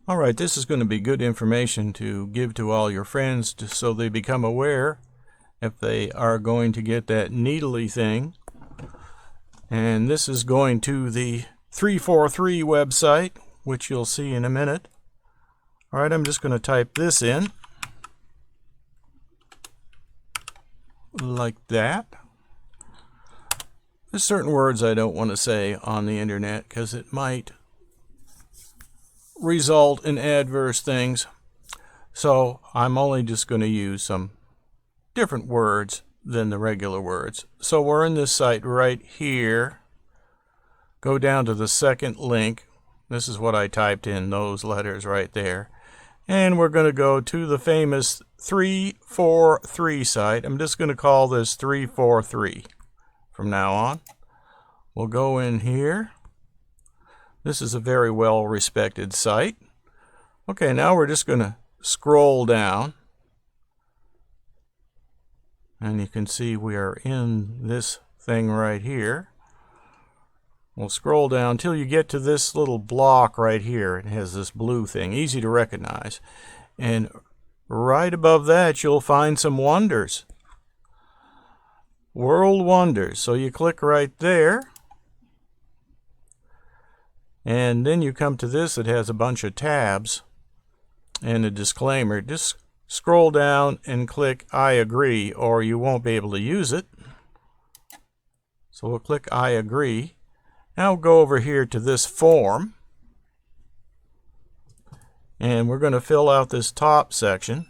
All right, this is going to be good information to give to all your friends so they become aware if they are going to get that Needley thing. And this is going to the 343 website, which you'll see in a minute. All right, I'm just going to type this in like that. There's certain words I don't want to say on the internet because it might result in adverse things. So I'm only just going to use some different words than the regular words. So we're in this site right here. Go down to the second link. This is what I typed in, those letters right there. And we're going to go to the famous 343 site. I'm just going to call this 343 from now on. We'll go in here. This is a very well respected site. Okay, now we're just going to scroll down. And you can see we are in this thing right here. We'll scroll down till you get to this little block right here. It has this blue thing, easy to recognize. And right above that, you'll find some wonders. World Wonders. So you click right there. And then you come to this. It has a bunch of tabs and a disclaimer. Just scroll down and click I agree, or you won't be able to use it. So we'll click I agree. Now we'll go over here to this form. And we're going to fill out this top section.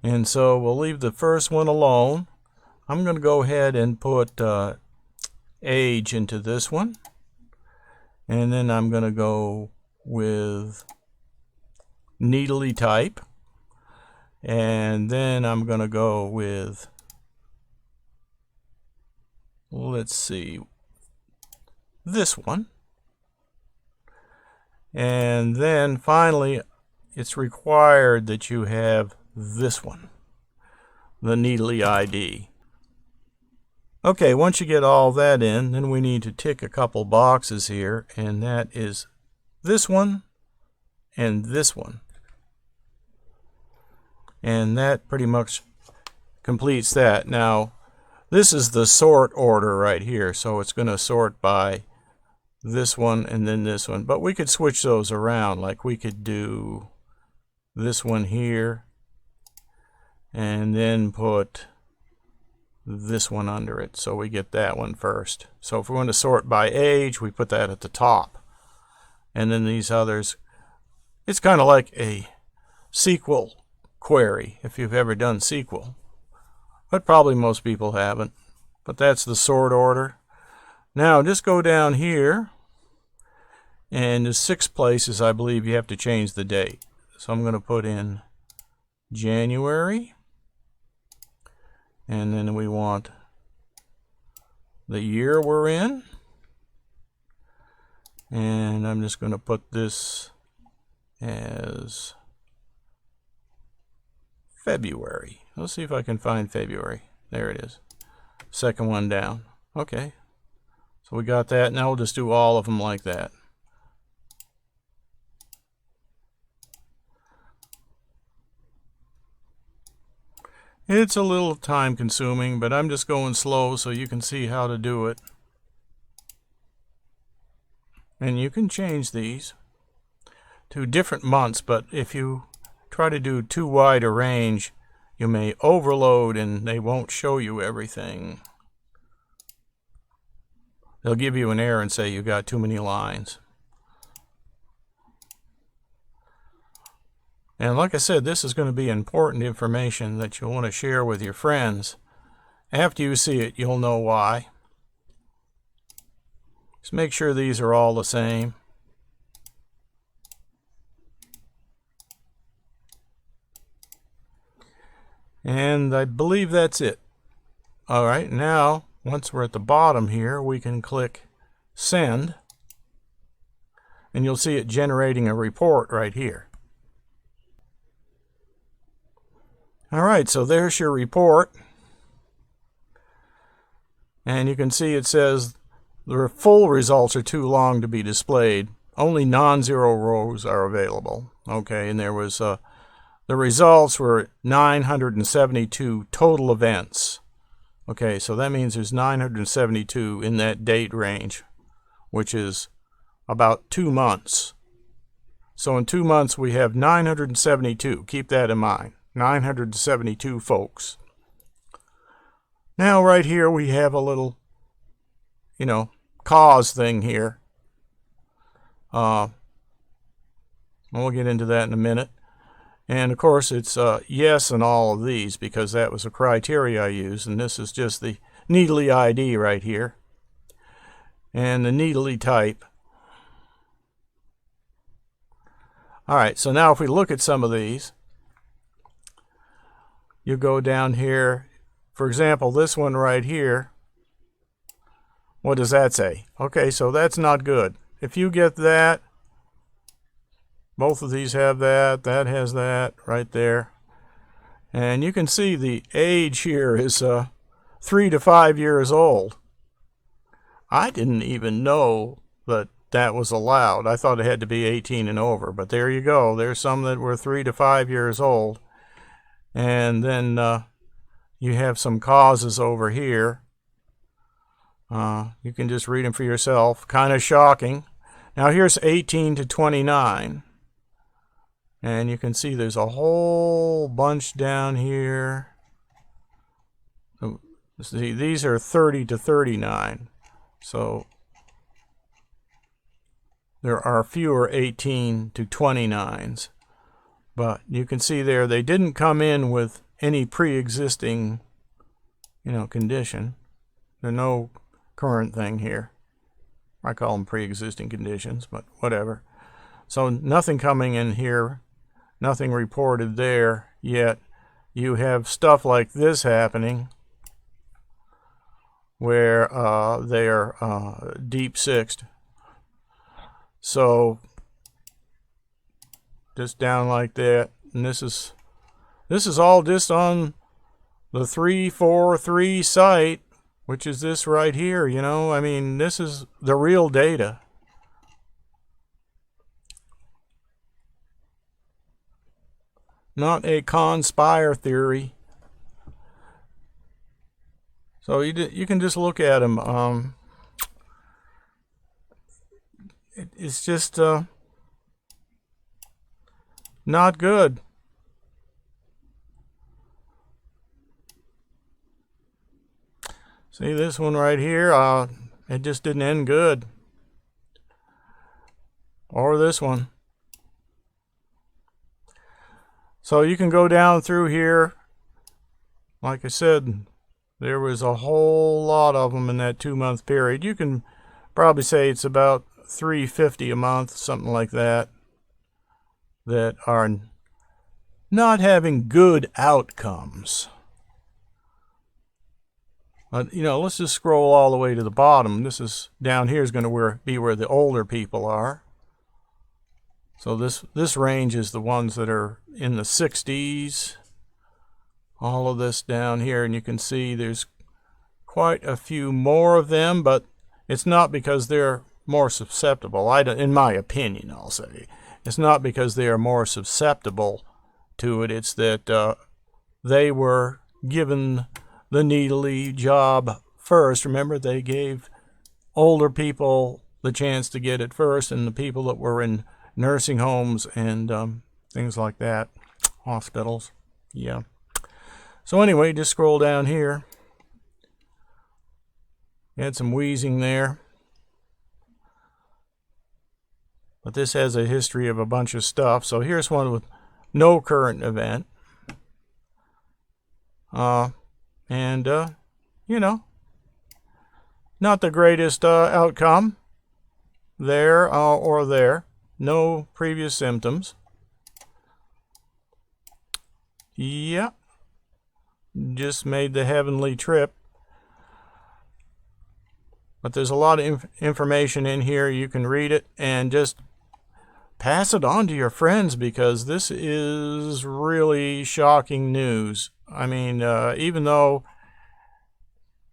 And so we'll leave the first one alone. I'm going to go ahead and put age into this one. And then I'm going to go with Needley type. And then I'm going to go with, let's see, this one. And then finally, it's required that you have this one, the Needley ID. Okay, once you get all that in, then we need to tick a couple boxes here, and that is this one and this one. And that pretty much completes that. Now, this is the sort order right here, so it's going to sort by this one and then this one. But we could switch those around, like we could do this one here and then put this one under it, so we get that one first. So if we want to sort by age, we put that at the top. And then these others, it's kind of like a SQL query, if you've ever done SQL. But probably most people haven't. But that's the sort order. Now just go down here, and there's 6 places I believe you have to change the date. So I'm going to put in January. And then we want the year we're in. And I'm just going to put this as February. Let's see if I can find February. There it is. Second one down. Okay. So we got that. Now we'll just do all of them like that. It's a little time consuming, but I'm just going slow so you can see how to do it. And you can change these to different months, but if you try to do too wide a range, you may overload and they won't show you everything. They'll give you an error and say you got too many lines. And like I said, this is going to be important information that you'll want to share with your friends. After you see it, you'll know why. Just make sure these are all the same. And I believe that's it. All right, now, once we're at the bottom here, we can click Send. And you'll see it generating a report right here. All right, so there's your report. And you can see it says the full results are too long to be displayed. only non-zero rows are available. Okay, and there was the results were 972 total events. Okay, so that means there's 972 in that date range, which is about 2 months. So in 2 months we have 972. Keep that in mind. 972 folks. Now right here we have a little, cause thing here. We'll get into that in a minute. And of course it's yes in all of these because that was a criteria I used, and this is just the Needley ID right here. And the Needley type. Alright, so now if we look at some of these, you go down here. For example, this one right here, what does that say? Okay, so that's not good. If you get that, both of these have that, that has that right there. And you can see the age here is 3 to 5 years old. I didn't even know that that was allowed. I thought it had to be 18 and over, but there you go. There's some that were 3 to 5 years old. And then you have some causes over here. You can just read them for yourself. Kind of shocking. Now here's 18 to 29. And you can see there's a whole bunch down here. See, these are 30 to 39. So there are fewer 18 to 29s. But you can see there they didn't come in with any pre-existing, condition. There's no current thing here. I call them pre-existing conditions, but whatever. So nothing coming in here, nothing reported there yet. You have stuff like this happening where they are deep sixed. So just down like that, and this is all just on the 343 site, which is this right here. I mean, this is the real data. Not a conspire theory. So you can just look at them. It's just not good. See this one right here? It just didn't end good. Or this one. So you can go down through here. Like I said, there was a whole lot of them in that 2-month period. You can probably say it's about 350 a month, something like that, that are not having good outcomes. Let's just scroll all the way to the bottom. This is down here is going to be where the older people are. So this range is the ones that are in the 60s. All of this down here, and you can see there's quite a few more of them, but it's not because they're more susceptible. In my opinion, I'll say. It's not because they are more susceptible to it. It's that they were given the Needley job first. Remember, they gave older people the chance to get it first, and the people that were in nursing homes and things like that, hospitals. Yeah. So anyway, just scroll down here. You had some wheezing there. But this has a history of a bunch of stuff. So here's one with no current event. Not the greatest outcome there or there. No previous symptoms. Yeah. Just made the heavenly trip. But there's a lot of information in here. You can read it and just pass it on to your friends, because this is really shocking news. I mean, even though,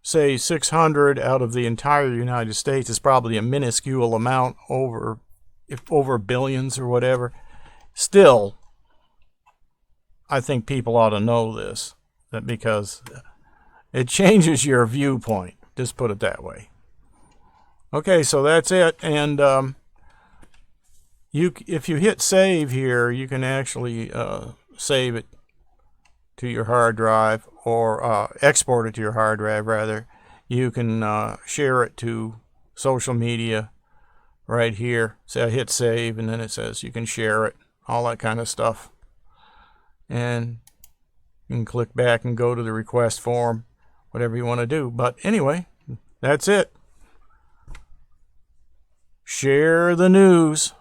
say, 600 out of the entire United States is probably a minuscule amount over, if over billions or whatever. Still, I think people ought to know this, that because it changes your viewpoint. Just put it that way. Okay, so that's it. And if you hit save here, you can actually save it to your hard drive, or export it to your hard drive rather. You can share it to social media right here. Say I hit save, and then it says you can share it, all that kind of stuff. And you can click back and go to the request form, whatever you want to do. But anyway, that's it. Share the news.